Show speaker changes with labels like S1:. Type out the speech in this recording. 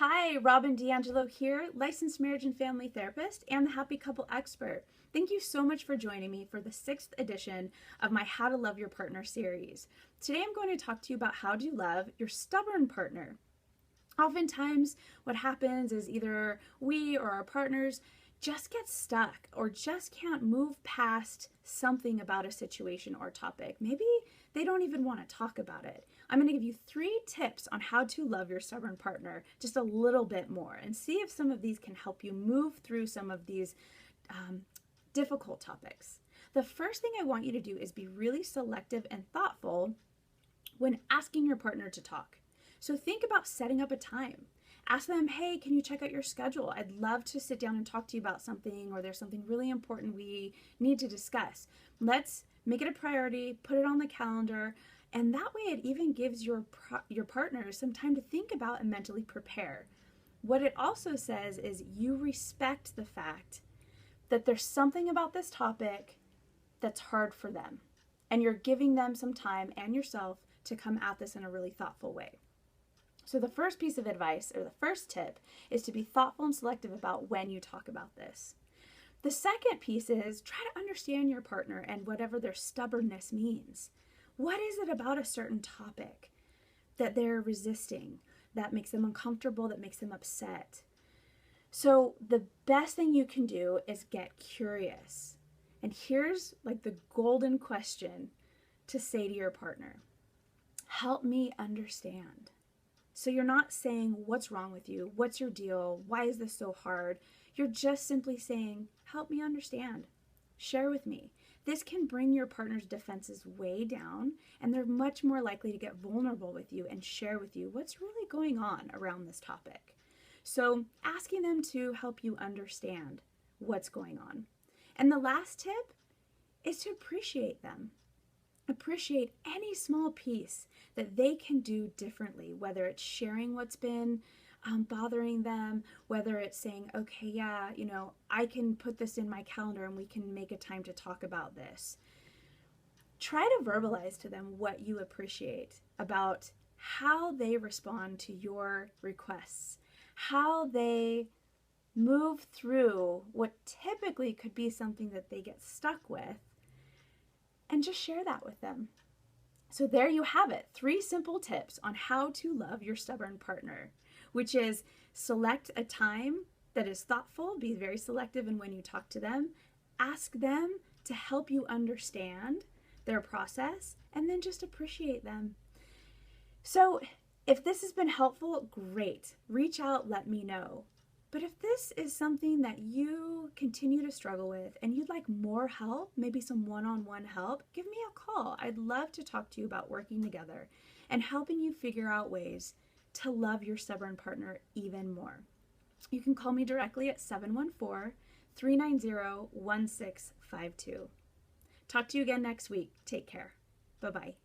S1: Hi, Robin D'Angelo here, licensed marriage and family therapist and the happy couple expert. Thank you so much for joining me for the 6th edition of my How to Love Your Partner series. Today I'm going to talk to you about how to love your stubborn partner. Oftentimes, what happens is either we or our partners just get stuck or just can't move past something about a situation or topic. Maybe they don't even want to talk about it. I'm going to give you 3 tips on how to love your stubborn partner just a little bit more and see if some of these can help you move through some of these difficult topics. The first thing I want you to do is be really selective and thoughtful when asking your partner to talk. So think about setting up a time. Ask them, hey, can you check out your schedule? I'd love to sit down and talk to you about something, or there's something really important we need to discuss. Let's make it a priority, put it on the calendar, and that way it even gives your partner some time to think about and mentally prepare. What it also says is you respect the fact that there's something about this topic that's hard for them, and you're giving them some time and yourself to come at this in a really thoughtful way. So the first piece of advice, or the first tip, is to be thoughtful and selective about when you talk about this. The second piece is try to understand your partner and whatever their stubbornness means. What is it about a certain topic that they're resisting, that makes them uncomfortable, that makes them upset? So the best thing you can do is get curious. And here's like the golden question to say to your partner. Help me understand. So you're not saying, what's wrong with you? What's your deal? Why is this so hard? You're just simply saying, help me understand. Share with me. This can bring your partner's defenses way down, and they're much more likely to get vulnerable with you and share with you what's really going on around this topic. So asking them to help you understand what's going on. And the last tip is to appreciate them. Appreciate any small piece that they can do differently, whether it's sharing what's been bothering them, whether it's saying, okay, yeah, I can put this in my calendar and we can make a time to talk about this. Try to verbalize to them what you appreciate about how they respond to your requests, how they move through what typically could be something that they get stuck with, and just share that with them. So there you have it, 3 simple tips on how to love your stubborn partner, which is select a time that is thoughtful, be very selective in when you talk to them, ask them to help you understand their process, and then just appreciate them. So if this has been helpful, great. Reach out, let me know. But if this is something that you continue to struggle with and you'd like more help, maybe some one-on-one help, give me a call. I'd love to talk to you about working together and helping you figure out ways to love your stubborn partner even more. You can call me directly at 714-390-1652. Talk to you again next week. Take care. Bye-bye.